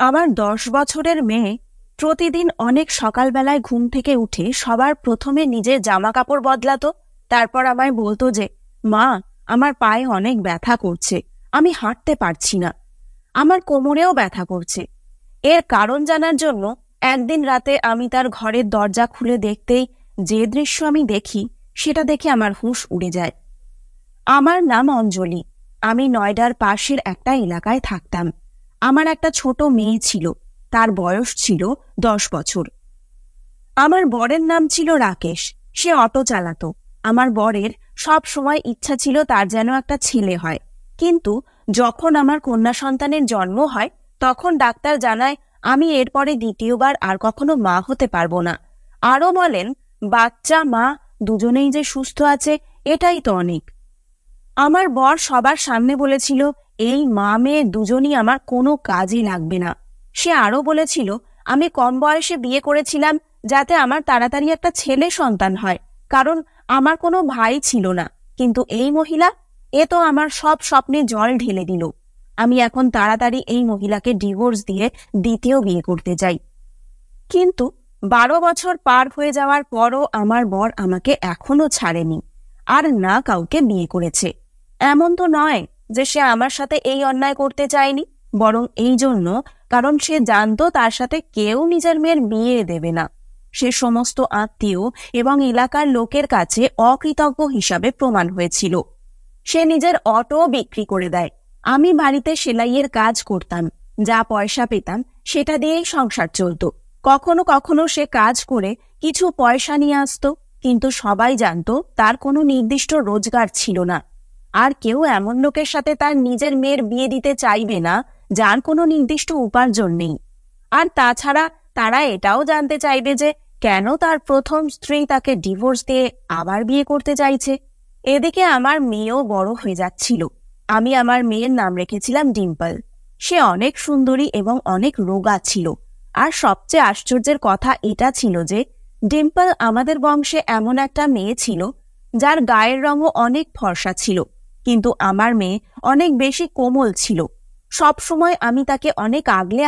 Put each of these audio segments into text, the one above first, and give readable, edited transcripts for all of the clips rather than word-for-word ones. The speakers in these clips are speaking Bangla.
আমার 10 বছরের মেয়ে প্রতিদিন অনেক সকালবেলায় ঘুম থেকে উঠে সবার প্রথমে নিজের জামা কাপড় বদলাতো। তারপর আমায় বলতো যে, মা, আমার পায়ে অনেক ব্যথা করছে, আমি হাঁটতে পারছি না, আমার কোমরেও ব্যথা করছে। এর কারণ জানার জন্য একদিন রাতে আমি তার ঘরের দরজা খুলে দেখতেই যে দৃশ্য আমি দেখি, সেটা দেখে আমার হুঁশ উড়ে যায়। আমার নাম অঞ্জলি। আমি নয়ডার পাশের একটা এলাকায় থাকতাম। আমার একটা ছোট মেয়ে ছিল, তার বয়স ছিল 10 বছর। আমার বরের নাম ছিল রাকেশ, সে অটো চালাতো। আমার বরের সব সময় ইচ্ছা ছিল তার যেন একটা ছেলে হয়, কিন্তু যখন আমার কন্যা সন্তানের জন্ম হয় তখন ডাক্তার জানায় আমি এরপরে দ্বিতীয়বার আর কখনো মা হতে পারবো না। আরও বলেন, বাচ্চা মা দুজনেই যে সুস্থ আছে এটাই তো অনেক। আমার বর সবার সামনে বলেছিল এই মা মেয়ে দুজনই আমার কোনো কাজে লাগবে না। সে আরও বলেছিল আমি কম বয়সে বিয়ে করেছিলাম যাতে আমার তাড়াতাড়ি একটা ছেলে সন্তান হয়, কারণ আমার কোনো ভাই ছিল না। কিন্তু এই মহিলা, এ তো আমার সব স্বপ্নে জল ঢেলে দিল। আমি এখন তাড়াতাড়ি এই মহিলাকে ডিভোর্স দিয়ে দ্বিতীয় বিয়ে করতে চাই। কিন্তু 12 বছর পার হয়ে যাওয়ার পরও আমার বর আমাকে এখনো ছাড়েনি, আর না কাউকে বিয়ে করেছে। এমন তো নয় যে সে আমার সাথে এই অন্যায় করতে চায়নি, বরং এই জন্য কারণ সে জানতো তার সাথে কেউ নিজের মেয়ের বিয়ে দেবে না। সে সমস্ত আত্মীয় এবং এলাকার লোকের কাছে অকৃতজ্ঞ হিসাবে প্রমাণ হয়েছিল। সে নিজের অটো বিক্রি করে দেয়। আমি বাড়িতে সেলাইয়ের কাজ করতাম, যা পয়সা পেতাম সেটা দিয়েই সংসার চলত। কখনো কখনো সে কাজ করে কিছু পয়সা নিয়ে আসতো, কিন্তু সবাই জানতো তার কোনো নির্দিষ্ট রোজগার ছিল না। আর কেউ এমন লোকের সাথে তার নিজের মেয়ের বিয়ে দিতে চাইবে না যার কোনো নির্দিষ্ট উপার্জন নেই। আর তাছাড়া তারা এটাও জানতে চাইবে যে কেন তার প্রথম স্ত্রী তাকে ডিভোর্স দিয়ে আবার বিয়ে করতে চাইছে। এদিকে আমার মেয়েও বড় হয়ে যাচ্ছিল। আমি আমার মেয়ের নাম রেখেছিলাম ডিম্পল। সে অনেক সুন্দরী এবং অনেক রোগা ছিল। আর সবচেয়ে আশ্চর্যের কথা এটা ছিল যে ডিম্পল আমাদের বংশে এমন একটা মেয়ে ছিল যার গায়ের রঙও অনেক ফর্সা ছিল, কিন্তু আমার মেয়ে অনেক বেশি কোমল ছিল। সব সময় আমি তাকে অনেক আগলে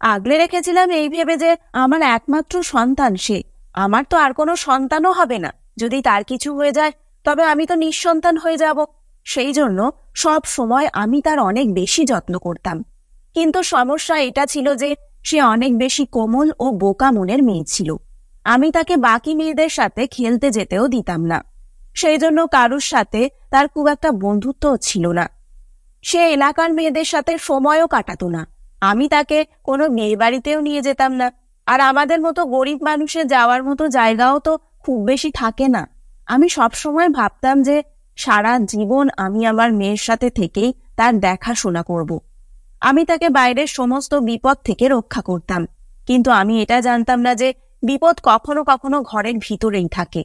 আগলে রেখেছিলাম এই ভেবে যে আমার একমাত্র সন্তান সে। আমার তো আর কোনো সন্তানও হবে না। যদি তার কিছু হয়ে যায় তবে আমি তো নিঃসন্তান হয়ে যাব। সেই জন্য সব সময় আমি তার অনেক বেশি যত্ন করতাম। কিন্তু সমস্যা এটা ছিল যে সে অনেক বেশি কোমল ও বোকা মনের মেয়ে ছিল। আমি তাকে বাকি মেয়েদের সাথে খেলতে যেতেও দিতাম না। সেই জন্য কারুর সাথে তার খুব একটা বন্ধুত্বও ছিল না। সে এলাকার মেয়েদের সাথে সময়ও কাটাতো না। আমি তাকে কোনো মেয়ে বাড়িতেও নিয়ে যেতাম না। আর আমাদের মতো গরিব মানুষের যাওয়ার মতো জায়গাও তো খুব বেশি থাকে না। আমি সবসময় ভাবতাম যে সারা জীবন আমি আমার মেয়ের সাথে থেকেই তার দেখাশোনা করব। আমি তাকে বাইরের সমস্ত বিপদ থেকে রক্ষা করতাম, কিন্তু আমি এটা জানতাম না যে বিপদ কখনো কখনো ঘরের ভিতরেই থাকে।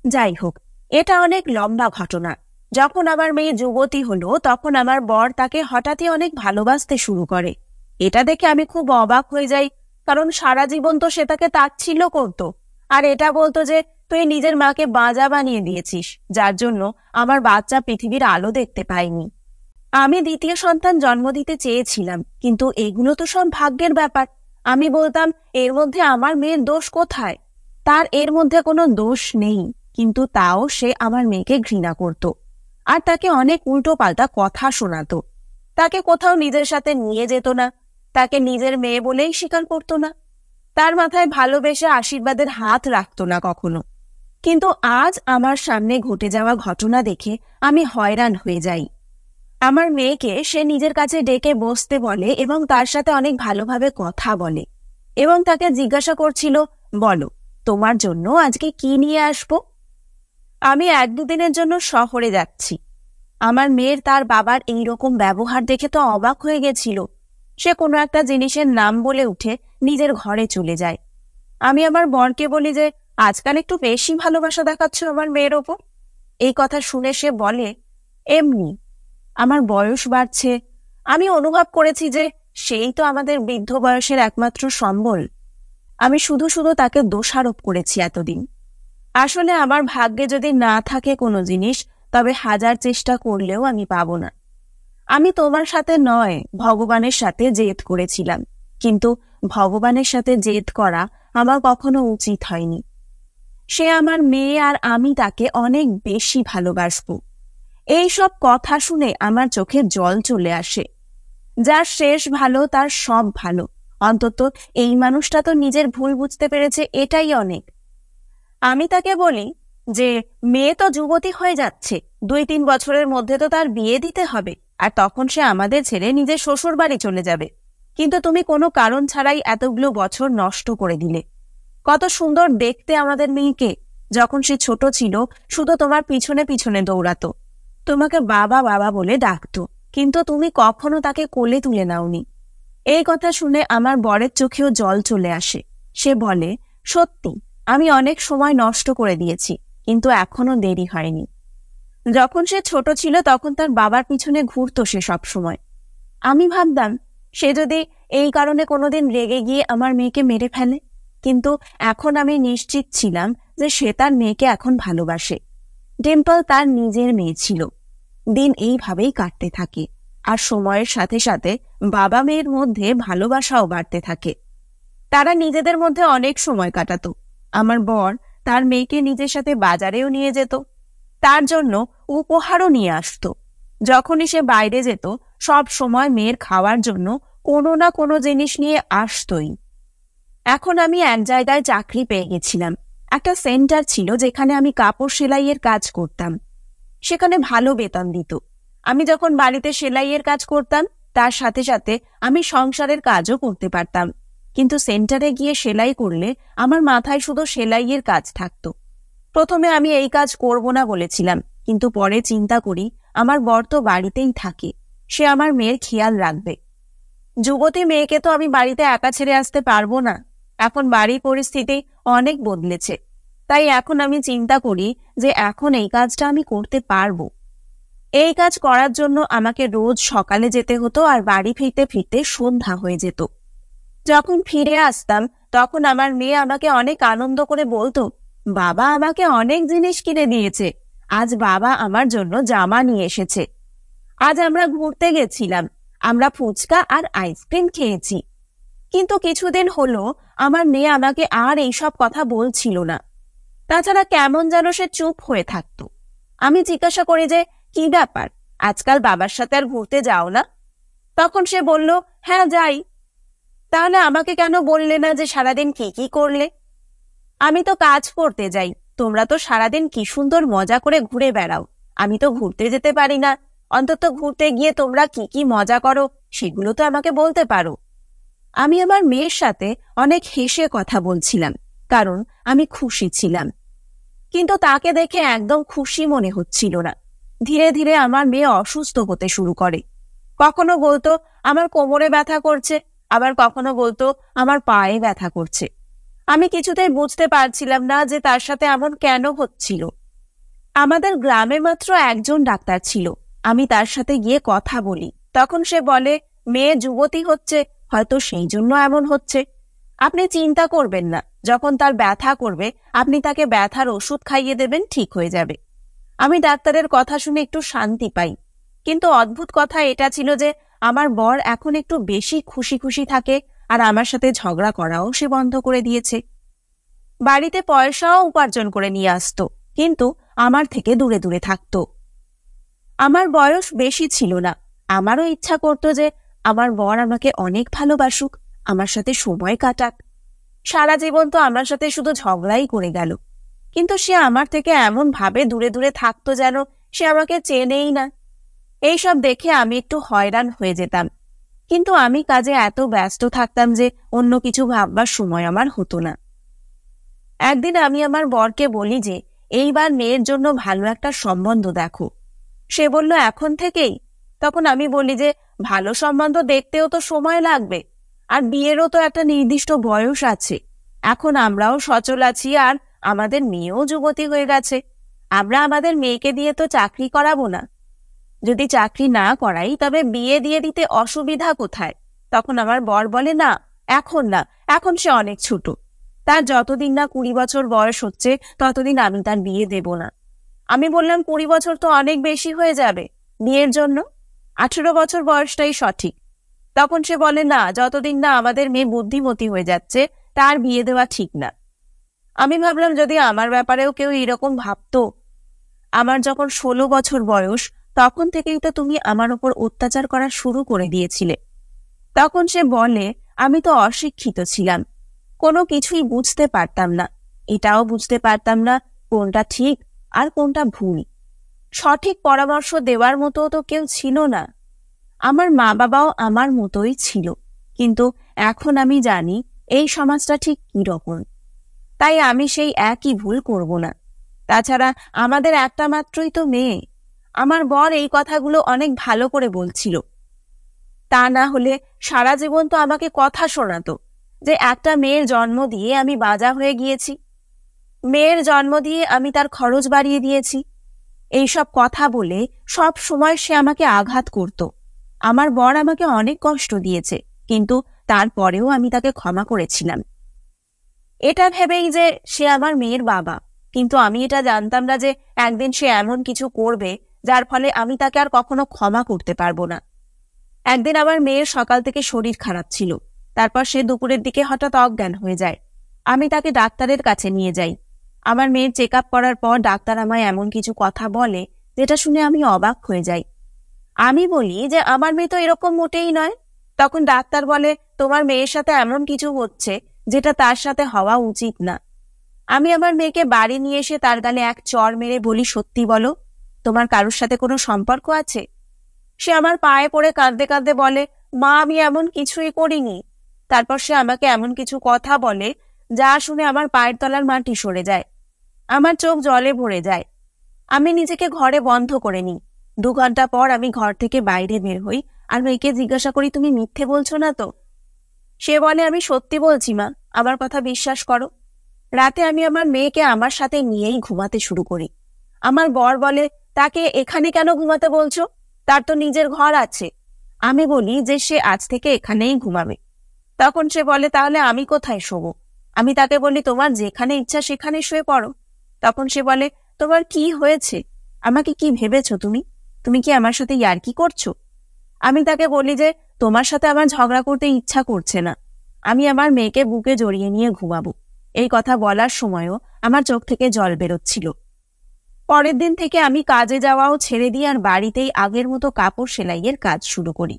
যাই হোক, এটা অনেক লম্বা ঘটনা। যখন আমার মেয়ে যুবতী হলো তখন আমার বর তাকে হঠাৎই অনেক ভালোবাসতে শুরু করে। এটা দেখে আমি খুব অবাক হয়ে যাই, কারণ সারা জীবন তো সে তাকে তাচ্ছিল্য করতো আর এটা বলতো যে তুই নিজের মাকে বাঁজা বানিয়ে দিয়েছিস, যার জন্য আমার বাচ্চা পৃথিবীর আলো দেখতে পায়নি। আমি দ্বিতীয় সন্তান জন্ম দিতে চেয়েছিলাম, কিন্তু এগুলো তো সব ভাগ্যের ব্যাপার। আমি বলতাম, এর মধ্যে আমার মেয়ের দোষ কোথায়? তার এর মধ্যে কোনো দোষ নেই, কিন্তু তাও সে আমার মেয়েকে ঘৃণা করত আর তাকে অনেক উল্টো পাল্টা কথা শোনাতো। তাকে কোথাও নিজের সাথে নিয়ে যেত না, তাকে নিজের মেয়ে বলেই স্বীকার করতো না, তার মাথায় ভালোবেসে আশীর্বাদের হাত রাখতো না কখনো। কিন্তু আজ আমার সামনে ঘটে যাওয়া ঘটনা দেখে আমি হয়রান হয়ে যাই। আমার মেয়েকে সে নিজের কাছে ডেকে বসতে বলে এবং তার সাথে অনেক ভালোভাবে কথা বলে এবং তাকে জিজ্ঞাসা করছিল, বলো, তোমার জন্য আজকে কি নিয়ে আসবো? আমি 1-2 দিনের জন্য শহরে যাচ্ছি। আমার মেয়ের তার বাবার এইরকম ব্যবহার দেখে তো অবাক হয়ে গেছিল। সে কোনো একটা জিনিসের নাম বলে উঠে নিজের ঘরে চলে যায়। আমি আমার বরকে বলি যে আজকাল একটু বেশি ভালোবাসা দেখাচ্ছ আমার মেয়ের ওপর। এই কথা শুনে সে বলে, এমনি, আমার বয়স বাড়ছে, আমি অনুভব করেছি যে সেই তো আমাদের বৃদ্ধ বয়সের একমাত্র সম্বল। আমি শুধু শুধু তাকে দোষারোপ করেছি এতদিন। আসলে আমার ভাগ্যে যদি না থাকে কোনো জিনিস, তবে 1000 চেষ্টা করলেও আমি পাবো না। আমি তোমার সাথে নয়, ভগবানের সাথে জেদ করেছিলাম, কিন্তু ভগবানের সাথে জেদ করা আমার কখনো উচিত হয়নি। সে আমার মেয়ে আর আমি তাকে অনেক বেশি ভালোবাসবো। এই সব কথা শুনে আমার চোখে জল চলে আসে। যার শেষ ভালো তার সব ভালো, অন্তত এই মানুষটা তো নিজের ভুল বুঝতে পেরেছে, এটাই অনেক। আমি তাকে বলি যে মেয়ে তো যুবতী হয়ে যাচ্ছে, 2-3 বছরের মধ্যে তো তার বিয়ে দিতে হবে, আর তখন সে আমাদের ছেড়ে নিজের শ্বশুর বাড়ি চলে যাবে। কিন্তু তুমি কোনো কারণ ছাড়াই এতগুলো বছর নষ্ট করে দিলে। কত সুন্দর দেখতে আমাদের মেয়েকে, যখন সে ছোট ছিল শুধু তোমার পিছনে পিছনে দৌড়াতো, তোমাকে বাবা বাবা বলে ডাকতো, কিন্তু তুমি কখনো তাকে কোলে তুলে নাওনি। এই কথা শুনে আমার বরের চোখেও জল চলে আসে। সে বলে, সত্যি আমি অনেক সময় নষ্ট করে দিয়েছি, কিন্তু এখনো দেরি হয়নি। যখন সে ছোট ছিল তখন তার বাবার পিছনে ঘুরতো সে সব সময়। আমি ভাবতাম সে যদি এই কারণে কোনোদিন রেগে গিয়ে আমার মেয়েকে মেরে ফেলে, কিন্তু এখন আমি নিশ্চিত ছিলাম যে সে তার মেয়েকে এখন ভালোবাসে। ডিম্পল তার নিজের মেয়ে ছিল। দিন এইভাবেই কাটতে থাকে, আর সময়ের সাথে সাথে বাবা মেয়ের মধ্যে ভালোবাসাও বাড়তে থাকে। তারা নিজেদের মধ্যে অনেক সময় কাটাতো। আমার বর তার মেয়েকে নিজের সাথে বাজারেও নিয়ে যেত, তার জন্য উপহারও নিয়ে আসতো। যখনই সে বাইরে যেত সব সময় মেয়ের খাওয়ার জন্য কোনো না কোনো জিনিস নিয়ে আসতোই। এখন আমি এক জায়গায় চাকরি পেয়ে গেছিলাম। একটা সেন্টার ছিল যেখানে আমি কাপড় সেলাইয়ের কাজ করতাম। সেখানে ভালো বেতন দিত। আমি যখন বাড়িতে সেলাইয়ের কাজ করতাম তার সাথে সাথে আমি সংসারের কাজও করতে পারতাম। কিন্তু সেন্টারে গিয়ে সেলাই করলে আমার মাথায় শুধু সেলাইয়ের কাজ থাকতো। প্রথমে আমি এই কাজ করব না বলেছিলাম, কিন্তু পরে চিন্তা করি আমার বর তো বাড়িতেই থাকে, সে আমার মেয়ের খেয়াল রাখবে। যুবতী মেয়েকে তো আমি বাড়িতে একা ছেড়ে আসতে পারবো না। এখন বাড়ির পরিস্থিতি অনেক বদলেছে, তাই এখন আমি চিন্তা করি যে এখন এই কাজটা আমি করতে পারবো। এই কাজ করার জন্য আমাকে রোজ সকালে যেতে হতো, আর বাড়ি ফিরতে ফিরতে সন্ধ্যা হয়ে যেত। যখন ফিরে আসতাম তখন আমার মেয়ে আমাকে অনেক আনন্দ করে বলতো, বাবা আমাকে অনেক জিনিস কিনে দিয়েছে, আজ বাবা আমার জন্য জামা নিয়ে এসেছে, আজ আমরা ঘুরতে গেছিলাম, আমরা ফুচকা আর আইসক্রিম খেয়েছি। কিন্তু কিছুদিন হলো আমার মেয়ে আমাকে আর এইসব কথা বলছিল না। তাছাড়া কেমন যেন সে চুপ হয়ে থাকতো। আমি জিজ্ঞাসা করি যে কি ব্যাপার, আজকাল বাবার সাথে আর ঘুরতে যাও না? তখন সে বলল, হ্যাঁ যাই। তাহলে আমাকে কেন বললে না যে সারাদিন কি কি করলে? আমি তো কাজ করতে যাই, তোমরা তো সারাদিন কি সুন্দর মজা করে ঘুরে বেড়াও, আমি তো ঘুরতে যেতে পারি না। অন্তত ঘুরতে গিয়ে তোমরা কি কি মজা করো সেগুলো তো আমাকে বলতে পারো। আমি আমার মেয়ের সাথে অনেক হেসে কথা বলছিলাম, কারণ আমি খুশি ছিলাম। কিন্তু তাকে দেখে একদম খুশি মনে হচ্ছিল না। ধীরে ধীরে আমার মেয়ে অসুস্থ হতে শুরু করে। কখনো বলতো আমার কোমরে ব্যথা করছে, আবার কখনো বলতো আমার পায়ে ব্যথা করছে। আমি কিছুতেই বুঝতে পারছিলাম না যে তার সাথে এমন কেন হচ্ছিল। আমাদের গ্রামে মাত্র একজন ডাক্তার ছিল। আমি তার সাথে গিয়ে কথা বলি, তখন সে বলে, মেয়ে যুবতী হচ্ছে, হয়তো সেই জন্য এমন হচ্ছে। আপনি চিন্তা করবেন না, যখন তার ব্যথা করবে আপনি তাকে ব্যথার ওষুধ খাইয়ে দেবেন, ঠিক হয়ে যাবে। আমি ডাক্তারের কথা শুনে একটু শান্তি পাই। কিন্তু অদ্ভুত কথা এটা ছিল যে আমার বর এখন একটু বেশি খুশি খুশি থাকে, আর আমার সাথে ঝগড়া করাও সে বন্ধ করে দিয়েছে। বাড়িতে পয়সাও উপার্জন করে নিয়ে আসতো, কিন্তু আমার থেকে দূরে দূরে থাকতো। আমার বয়স বেশি ছিল না, আমারও ইচ্ছা করতো যে আমার বর আমাকে অনেক ভালোবাসুক, আমার সাথে সময় কাটাক। সারা জীবন তো আমার সাথে শুধু ঝগড়াই করে গেল, কিন্তু সে আমার থেকে এমন ভাবে দূরে দূরে থাকতো যেন সে আমাকে চেনেই না। এইসব দেখে আমি একটু হয়রান হয়ে যেতাম, কিন্তু আমি কাজে এত ব্যস্ত থাকতাম যে অন্য কিছু ভাববার সময় আমার হতো না। একদিন আমি আমার বরকে বলি যে এইবার মেয়ের জন্য ভালো একটা সম্বন্ধ দেখো। সে বলল, এখন থেকেই? তখন আমি বলি যে ভালো সম্বন্ধ দেখতেও তো সময় লাগবে, আর বিয়েরও তো একটা নির্দিষ্ট বয়স আছে। এখন আমরাও সচল আছি, আর আমাদের মেয়েও যুবতী হয়ে গেছে। আমরা আমাদের মেয়েকে দিয়ে তো চাকরি করাবো না। যদি চাকরি না করাই তবে বিয়ে দিয়ে দিতে অসুবিধা কোথায়? তখন আমার বর বলে, না, এখন না, এখন সে অনেক ছোট, তার যতদিন না 20 বছর বয়স হচ্ছে ততদিন আমি তার বিয়ে দেব না। আমি বললাম, 20 বছর তো অনেক বেশি হয়ে যাবে বিয়ের জন্য। 18 বছর বয়সটাই সঠিক। তখন সে বলে, না, যতদিন না আমাদের মেয়ে বুদ্ধিমতী হয়ে যাচ্ছে তার বিয়ে দেওয়া ঠিক না। আমি ভাবলাম যদি আমার ব্যাপারেও কেউ এরকম ভাবতো। আমার যখন 16 বছর বয়স তখন থেকেই তো তুমি আমার ওপর অত্যাচার করা শুরু করে দিয়েছিলে। তখন সে বলে, আমি তো অশিক্ষিত ছিলাম, কোনো কিছুই বুঝতে পারতাম না, এটাও বুঝতে পারতাম না কোনটা ঠিক আর কোনটা ভুল। সঠিক পরামর্শ দেওয়ার মতো তো কেউ ছিল না। আমার মা বাবাও আমার মতোই ছিল, কিন্তু এখন আমি জানি এই সমাজটা ঠিক কিরকম। তাই আমি সেই একই ভুল করব না। তাছাড়া আমাদের একটা মাত্রই তো মেয়ে। আমার বর এই কথাগুলো অনেক ভালো করে বলছিল। তা না হলে সারা জীবন তো আমাকে কথা শোনাতো যে একটা মেয়ের জন্ম দিয়ে আমি বাজা হয়ে গিয়েছি, মেয়ের জন্ম দিয়ে আমি তার খরচ বাড়িয়ে দিয়েছি। এইসব কথা বলে সব সময় সে আমাকে আঘাত করত। আমার বর আমাকে অনেক কষ্ট দিয়েছে, কিন্তু তারপরেও আমি তাকে ক্ষমা করেছিলাম, এটা ভেবেই যে সে আমার মেয়ের বাবা। কিন্তু আমি এটা জানতাম না যে একদিন সে এমন কিছু করবে যার ফলে আমি তাকে আর কখনো ক্ষমা করতে পারবো না। একদিন আমার মেয়ের সকাল থেকে শরীর খারাপ ছিল, তারপর সে দুপুরের দিকে হঠাৎ অজ্ঞান হয়ে যায়। আমি তাকে ডাক্তারের কাছে নিয়ে যাই। আমার মেয়ের চেক আপ করার পর ডাক্তার আমায় এমন কিছু কথা বলে যেটা শুনে আমি অবাক হয়ে যাই। আমি বলি যে আমার মেয়ে তো এরকম মোটেই নয়। তখন ডাক্তার বলে, তোমার মেয়ের সাথে এমন কিছু হচ্ছে যেটা তার সাথে হওয়া উচিত না। আমি আমার মেয়েকে বাড়ি নিয়ে এসে তার গালে এক চড় মেরে বলি, সত্যি বলো, তোমার কারোর সাথে কোনো সম্পর্ক আছে? সে আমার পায়ে পড়ে কাঁদতে কাঁদতে বলে, মা, আমি এমন কিছুই করিনি। তারপর সে আমাকে এমন কিছু কথা বলে যা শুনে আমার পায়ের তলার মাটি সরে যায়, আমার চোখ জলে ভরে যায়। আমি নিজেকে ঘরে বন্ধ করে নিই। 2 ঘন্টা পর আমি ঘর থেকে বাইরে বের হই আর মেয়েকে জিজ্ঞাসা করি, তুমি মিথ্যে বলছো না তো? সে বলে, আমি সত্যি বলছি মা, আমার কথা বিশ্বাস করো। রাতে আমি আমার মেয়েকে আমার সাথে নিয়েই ঘুমাতে শুরু করি। আমার বর বলে, তাকে এখানে কেন ঘুমাতে বলছো? তার তো নিজের ঘর আছে। আমি বলি যে সে আজ থেকে এখানেই ঘুমাবে। তখন সে বলে, তাহলে আমি কোথায় শোবো? আমি তাকে বলি, তোমার যেখানে ইচ্ছা সেখানে শুয়ে পড়ো। তখন সে বলে, তোমার কি হয়েছে? আমাকে কি ভেবেছো তুমি? তুমি কি আমার সাথে ইয়ার্কি করছো? আমি তাকে বলি যে তোমার সাথে আমার ঝগড়া করতে ইচ্ছা করছে না, আমি আমার মেয়েকে বুকে জড়িয়ে নিয়ে ঘুমাবো। এই কথা বলার সময়ও আমার চোখ থেকে জল বেরোচ্ছিল। পরের দিন থেকে আমি কাজে যাওয়াও ছেড়ে দিই আর বাড়িতেই আগের মতো কাপড় সেলাইয়ের কাজ শুরু করি।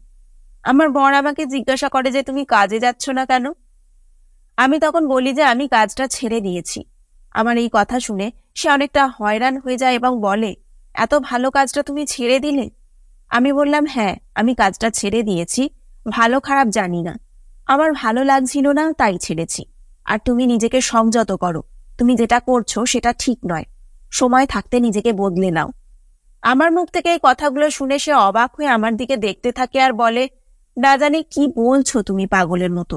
আমার বর আমাকে জিজ্ঞাসা করে যে তুমি কাজে যাচ্ছ না কেন? আমি তখন বলি যে আমি কাজটা ছেড়ে দিয়েছি। আমার এই কথা শুনে সে অনেকটা হয়রান হয়ে যায় এবং বলে, এত ভালো কাজটা তুমি ছেড়ে দিলে? আমি বললাম, হ্যাঁ, আমি কাজটা ছেড়ে দিয়েছি, ভালো খারাপ জানি না, আমার ভালো লাগছিল না তাই ছেড়েছি। আর তুমি নিজেকে সংযত করো, তুমি যেটা করছো সেটা ঠিক নয়, সময় থাকতে নিজেকে বদলে নাও। আমার মুখ থেকে এই কথাগুলো শুনে সে অবাক হয়ে আমার দিকে দেখতে থাকে আর বলে, না জানি কি বলছো তুমি পাগলের মতো।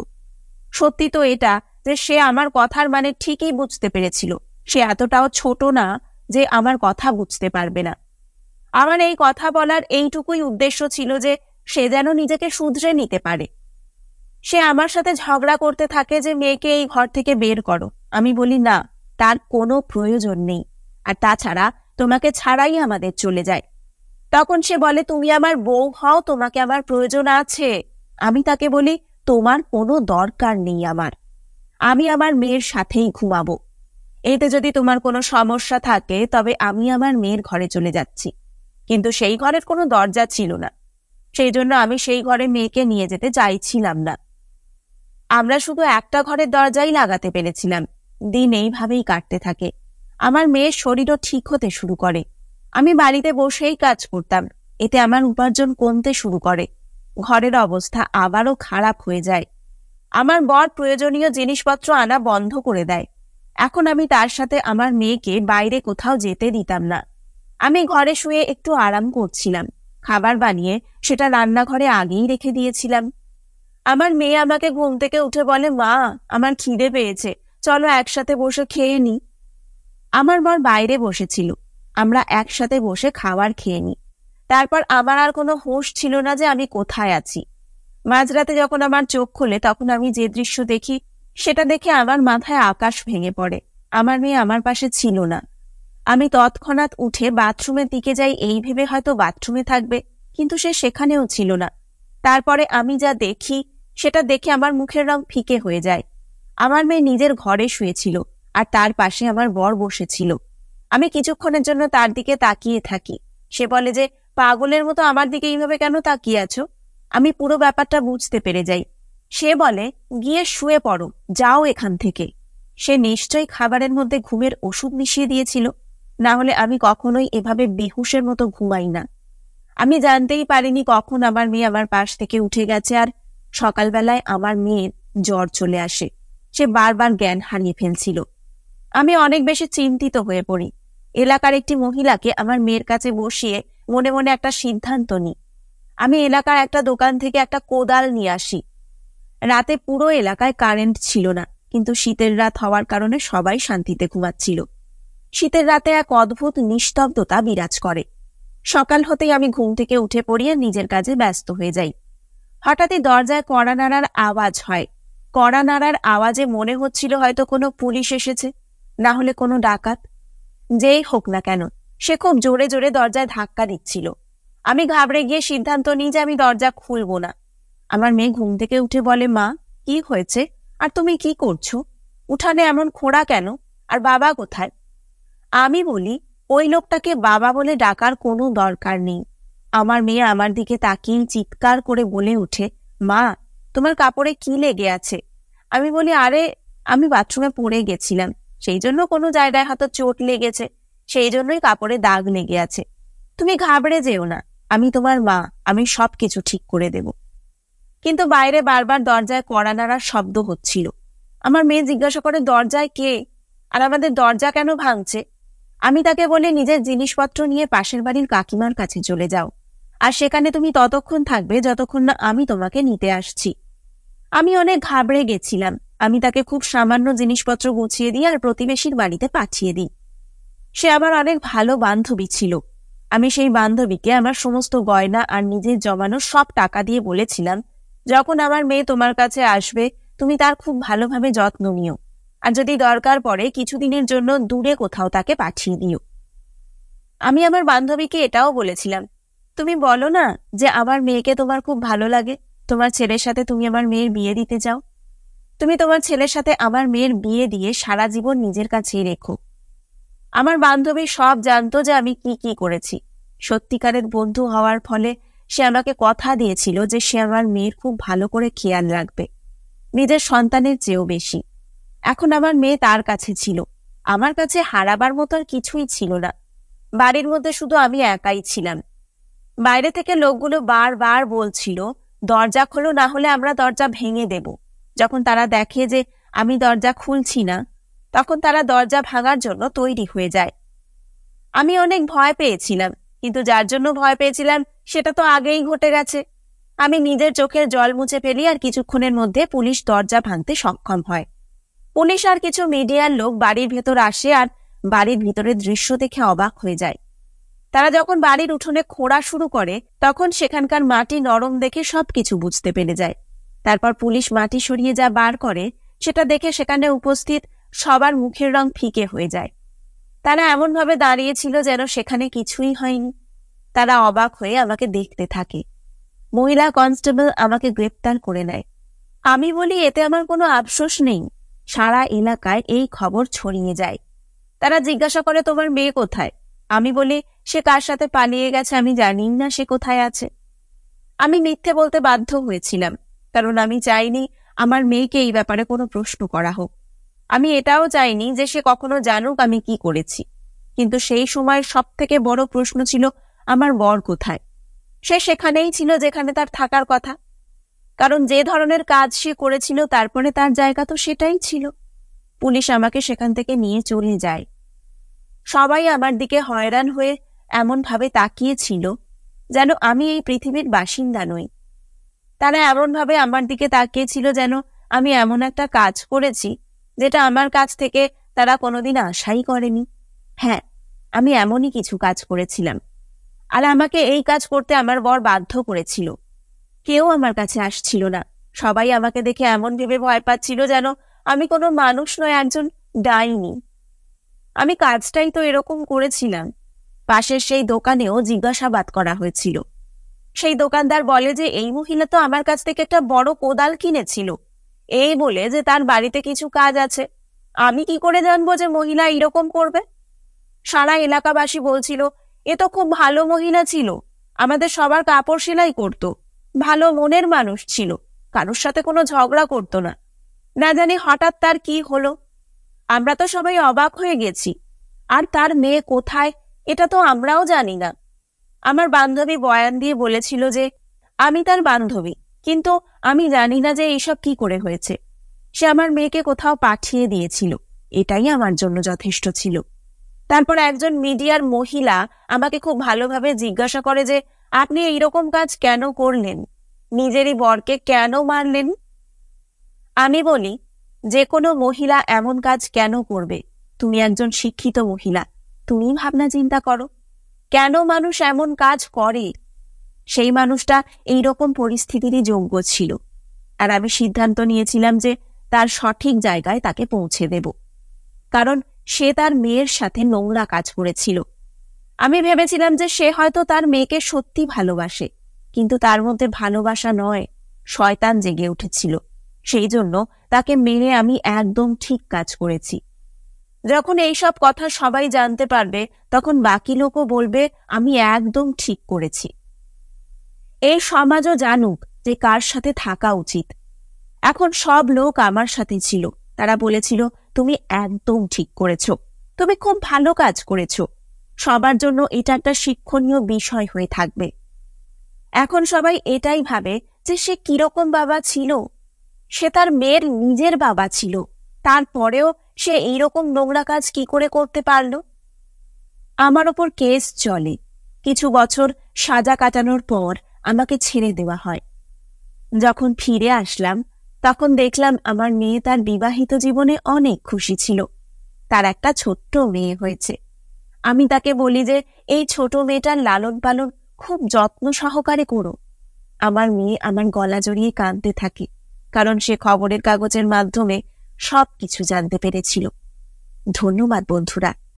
সত্যি তো এটা যে সে আমার কথার মানে ঠিকই বুঝতে পেরেছিল। সে এতটাও ছোট না যে আমার কথা বুঝতে পারবে না। আমার এই কথা বলার এইটুকুই উদ্দেশ্য ছিল যে সে যেন নিজেকে শুধরে নিতে পারে। সে আমার সাথে ঝগড়া করতে থাকে যে মেয়েকে এই ঘর থেকে বের করো। আমি বলি, না, তার কোনো প্রয়োজন নেই, আর তাছাড়া তোমাকে ছাড়াই আমাদের চলে যায়। তখন সে বলে, তুমি আমার বউ হও, তোমাকে আমার প্রয়োজন আছে। আমি তাকে বলি, তোমার কোনো দরকার নেই আমার, আমি আমার মেয়ের সাথেই ঘুমাবো। এতে যদি তোমার কোনো সমস্যা থাকে তবে আমি আমার মেয়ের ঘরে চলে যাচ্ছি। কিন্তু সেই ঘরের কোনো দরজা ছিল না, সেই জন্য আমি সেই ঘরে মেয়েকে নিয়ে যেতে চাইছিলাম না। আমরা শুধু একটা ঘরের দরজাই লাগাতে পেরেছিলাম। দিন এইভাবেই কাটতে থাকে। আমার মেয়ের শরীরও ঠিক হতে শুরু করে। আমি বাড়িতে বসেই কাজ করতাম, এতে আমার উপার্জন কমতে শুরু করে। ঘরের অবস্থা আবারও খারাপ হয়ে যায়। আমার বর প্রয়োজনীয় জিনিসপত্র আনা বন্ধ করে দেয়। এখন আমি তার সাথে আমার মেয়েকে বাইরে কোথাও যেতে দিতাম না। আমি ঘরে শুয়ে একটু আরাম করছিলাম, খাবার বানিয়ে সেটা রান্নাঘরে আগেই রেখে দিয়েছিলাম। আমার মেয়ে আমাকে ঘুম থেকে উঠে বলে, মা, আমার খিদে পেয়েছে, চলো একসাথে বসে খেয়ে নি। আমার বর বাইরে বসেছিল, আমরা একসাথে বসে খাবার খেয়ে নি। তারপর আমার আর কোনো হুঁশ ছিল না যে আমি কোথায় আছি। মাঝরাতে যখন আমার চোখ খোলে তখন আমি যে দৃশ্য দেখি সেটা দেখে আমার মাথায় আকাশ ভেঙে পড়ে। আমার মেয়ে আমার পাশে ছিল না। আমি তৎক্ষণাৎ উঠে বাথরুমের দিকে যাই এই ভেবে হয়তো বাথরুমে থাকবে, কিন্তু সে সেখানেও ছিল না। তারপরে আমি যা দেখি সেটা দেখে আমার মুখের রং ফিকে হয়ে যায়। আমার মেয়ে নিজের ঘরে শুয়েছিল, আর তার পাশে আমার বর বসেছিল। আমি কিছুক্ষণের জন্য তার দিকে তাকিয়ে থাকি। সে বলে যে, পাগলের মতো আমার দিকে এইভাবে কেন তাকিয়ে আছো? আমি পুরো ব্যাপারটা বুঝতে পেরে যাই। সে বলে, গিয়ে শুয়ে পড়ো, যাও এখান থেকে। সে নিশ্চয়ই খাবারের মধ্যে ঘুমের ওষুধ মিশিয়ে দিয়েছিল, না হলে আমি কখনোই এভাবে বেহুশের মতো ঘুমাই না। আমি জানতেই পারিনি কখন আমার মেয়ে আমার পাশ থেকে উঠে গেছে, আর সকালবেলায় আমার মেয়ের জ্বর চলে আসে। সে বারবার জ্ঞান হারিয়ে ফেলছিল। আমি অনেক বেশি চিন্তিত হয়ে পড়ি। এলাকার একটি মহিলাকে আমার মেয়ের কাছে বসিয়ে মনে মনে একটা সিদ্ধান্ত নিই। আমি এলাকার একটা দোকান থেকে একটা কোদাল নিয়ে আসি। রাতে পুরো এলাকায় কারেন্ট ছিল না, কিন্তু শীতের রাত হওয়ার কারণে সবাই শান্তিতে ঘুমাচ্ছিল। শীতের রাতে এক অদ্ভুত নিস্তব্ধতা বিরাজ করে। সকাল হতেই আমি ঘুম থেকে উঠে পড়িয়ে নিজের কাজে ব্যস্ত হয়ে যাই। হঠাৎই দরজায় কড়া নাড়ার আওয়াজ হয়। কড়া নাড়ার আওয়াজে মনে হচ্ছিল হয়তো কোনো পুলিশ এসেছে, না হলে কোনো ডাকাত। যেই হোক না কেন, সে খুব জোরে জোরে দরজায় ধাক্কা দিচ্ছিল। আমি ঘাবড়ে গিয়ে সিদ্ধান্ত নিই যে আমি দরজা খুলব না। আমার মেয়ে ঘুম থেকে উঠে বলে, মা, কি হয়েছে? আর তুমি কি করছো? উঠানে এমন খোঁড়া কেন? আর বাবা কোথায়? আমি বলি, ওই লোকটাকে বাবা বলে ডাকার কোনো দরকার নেই। আমার মেয়ে আমার দিকে তাকিয়ে চিৎকার করে বলে ওঠে, মা, তোমার কাপড়ে কি লেগে আছে? আমি বলি, আরে, আমি বাথরুমে পড়ে গেছিলাম, সেই জন্য কোনো জায়গায় হয়তো চোট লেগেছে, সেই জন্যই কাপড়ে দাগ লেগে আছে। তুমি ঘাবড়ে যেও না, আমি তোমার মা, আমি সবকিছু ঠিক করে দেব। কিন্তু বাইরে বারবার দরজায় কড়া নাড়ার শব্দ হচ্ছিল। আমার মেয়ে জিজ্ঞাসা করে, দরজায় কে? আর আমাদের দরজা কেন ভাঙছে? আমি তাকে বলি, নিজের জিনিসপত্র নিয়ে পাশের বাড়ির কাকিমার কাছে চলে যাও, আর সেখানে তুমি ততক্ষণ থাকবে যতক্ষণ না আমি তোমাকে নিতে আসছি। আমি অনেক ঘাবড়ে গেছিলাম। আমি তাকে খুব সামান্য জিনিসপত্র গুছিয়ে দিই আর প্রতিবেশীর বাড়িতে পাঠিয়ে দিই। সে আমার অনেক ভালো বান্ধবী ছিল। আমি সেই বান্ধবীকে আমার সমস্ত গয়না আর নিজের জমানো সব টাকা দিয়ে বলেছিলাম, যখন আমার মেয়ে তোমার কাছে আসবে তুমি তার খুব ভালোভাবে যত্ন নিও, আর যদি দরকার পড়ে কিছুদিনের জন্য দূরে কোথাও তাকে পাঠিয়ে দিও। আমি আমার বান্ধবীকে এটাও বলেছিলাম, তুমি বলো না যে আমার মেয়েকে তোমার খুব ভালো লাগে, তোমার ছেলের সাথে তুমি আমার মেয়ের বিয়ে দিতে চাও। তুমি তোমার ছেলের সাথে আমার মেয়ের বিয়ে দিয়ে সারা জীবন নিজের কাছেই রেখো। আমার বান্ধবী সব জানতো যে আমি কি কি করেছি। সত্যিকারের বন্ধু হওয়ার ফলে সে আমাকে কথা দিয়েছিল যে সে আমার মেয়ের খুব ভালো করে খেয়াল রাখবে, নিজের সন্তানের চেয়েও বেশি। এখন আমার মেয়ে তার কাছে ছিল, আমার কাছে হারাবার মতো আর কিছুই ছিল না। বাড়ির মধ্যে শুধু আমি একাই ছিলাম। বাইরে থেকে লোকগুলো বারবার বলছিল, দরজা খোলো, না হলে আমরা দরজা ভেঙে দেব। যখন তারা দেখে যে আমি দরজা খুলছি না, তখন তারা দরজা ভাঙার জন্য তৈরি হয়ে যায়। আমি অনেক ভয় পেয়েছিলাম, কিন্তু যার জন্য ভয় পেয়েছিলাম সেটা তো আগেই ঘটে গেছে। আমি নিজের চোখের জল মুছে ফেলি, আর কিছুক্ষণের মধ্যে পুলিশ দরজা ভাঙতে সক্ষম হয়। পুলিশ আর কিছু মিডিয়ার লোক বাড়ির ভেতর আসে আর বাড়ির ভিতরের দৃশ্য দেখে অবাক হয়ে যায়। তারা যখন বাড়ির উঠোনে খোঁড়া শুরু করে তখন সেখানকার মাটি নরম দেখে সবকিছু বুঝতে পেরে যায়। তারপর পুলিশ মাটি সরিয়ে যা বার করে সেটা দেখে সেখানে উপস্থিত সবার মুখের রং ফিকে হয়ে যায়। তারা এমনভাবে দাঁড়িয়েছিল যেন সেখানে কিছুই হয়নি। তারা অবাক হয়ে আমাকে দেখতে থাকে। মহিলা কনস্টেবল আমাকে গ্রেপ্তার করে নেয়। আমি বলি, এতে আমার কোনো আফসোস নেই। সারা এলাকায় এই খবর ছড়িয়ে যায়। তারা জিজ্ঞাসা করে, তোমার মেয়ে কোথায়? আমি বলি, সে কার সাথে পালিয়ে গেছে, আমি জানি না সে কোথায় আছে। আমি মিথ্যে বলতে বাধ্য হয়েছিলাম, কারণ আমি চাইনি আমার মেয়েকে এই ব্যাপারে কোনো প্রশ্ন করা হোক। আমি এটাও চাইনি যে সে কখনো জানুক আমি কি করেছি। কিন্তু সেই সময় সব থেকে বড় প্রশ্ন ছিল, আমার বর কোথায়? সে সেখানেই ছিল যেখানে তার থাকার কথা, কারণ যে ধরনের কাজ সে করেছিল তারপরে তার জায়গা তো সেটাই ছিল। পুলিশ আমাকে সেখান থেকে নিয়ে চলে যায়। সবাই আমার দিকে হয়রান হয়ে এমনভাবে তাকিয়েছিল যেন আমি এই পৃথিবীর বাসিন্দা নই। তারা এমনভাবে আমার দিকে তাকিয়েছিল যেন আমি এমন একটা কাজ করেছি যেটা আমার কাছ থেকে তারা কোনোদিন আশাই করেনি। হ্যাঁ, আমি এমনই কিছু কাজ করেছিলাম, আর আমাকে এই কাজ করতে আমার বর বাধ্য করেছিল। কেউ আমার কাছে আসছিল না। সবাই আমাকে দেখে এমন ভেবে ভয় পাচ্ছিল যেন আমি কোনো মানুষ নয়, একজন ডাইনি। আমি কাজটাই তো এরকম করেছিলাম। পাশের সেই দোকানেও জিজ্ঞাসাবাদ করা হয়েছিল। সেই দোকানদার বলে যে এই মহিলা তো আমার কাছ থেকে একটা বড় কোদাল কিনেছিল, এই বলে যে তার বাড়িতে কিছু কাজ আছে। আমি কি করে জানবো যে মহিলা এরকম করবে? সারা এলাকাবাসী বলছিল এ তো খুব ভালো মহিলা ছিল, আমাদের সবার কাপড় সেলাই করত, ভালো মনের মানুষ ছিল, কারোর সাথে কোনো ঝগড়া করতো না। না জানি হঠাৎ তার কি হলো। আমরা তো সবাই অবাক হয়ে গেছি। আর তার মেয়ে কোথায় এটা তো আমরাও জানি না। আমার বান্ধবী বয়ান দিয়ে বলেছিল যে আমি তার বান্ধবী, কিন্তু আমি জানি না যে এইসব কি করে হয়েছে। সে আমার মেয়েকে কোথাও পাঠিয়ে দিয়েছিল, এটাই আমার জন্য যথেষ্ট ছিল। তারপর একজন মিডিয়ার মহিলা আমাকে খুব ভালোভাবে জিজ্ঞাসা করে যে আপনি এইরকম কাজ কেন করলেন, নিজেরই বরকে কেন মারলেন? আমি বলি, যে কোনো মহিলা এমন কাজ কেন করবে? তুমি একজন শিক্ষিত মহিলা, তুমি ভাবনা চিন্তা করো, কেন মানুষ এমন কাজ করে? সেই মানুষটা এইরকম পরিস্থিতিরই যোগ্য ছিল, আর আমি সিদ্ধান্ত নিয়েছিলাম যে তার সঠিক জায়গায় তাকে পৌঁছে দেব, কারণ সে তার মেয়ের সাথে নোংরা কাজ করেছিল। আমি ভেবেছিলাম যে সে হয়তো তার মেয়েকে সত্যি ভালোবাসে, কিন্তু তার মধ্যে ভালোবাসা নয়, শয়তান জেগে উঠেছিল। সেই জন্য তাকে মেরে আমি একদম ঠিক কাজ করেছি। যখন এইসব কথা সবাই জানতে পারবে, তখন বাকি লোকও বলবে আমি একদম ঠিক করেছি। এই সমাজও জানুক যে কার সাথে থাকা উচিত। এখন সব লোক আমার সাথে ছিল, তারা বলেছিল তুমি একদম ঠিক করেছো, তুমি খুব ভালো কাজ করেছো। সবার জন্য এটা একটা শিক্ষণীয় বিষয় হয়ে থাকবে। এখন সবাই এটাই ভাবে যে সে কিরকম বাবা ছিল। সে তার মেয়ের নিজের বাবা ছিল, তারপরেও সে এইরকম নোংরা কাজ কি করে করতে পারলো? আমার ওপর কেস চলে। কিছু বছর সাজা কাটানোর পর আমাকে ছেড়ে দেওয়া হয়। যখন ফিরে আসলাম, তখন দেখলাম আমার মেয়ে তার বিবাহিত জীবনে অনেক খুশি ছিল। তার একটা ছোট্ট মেয়ে হয়েছে। আমি তাকে বলি যে এই ছোট মেয়েটার লালন পালন খুব যত্ন সহকারে করো। আমার মেয়ে আমার গলা জড়িয়ে কাঁদতে থাকে, কারণ সে খবরের কাগজের মাধ্যমে সবকিছু জানতে পেরেছিল। ধন্যবাদ বন্ধুরা।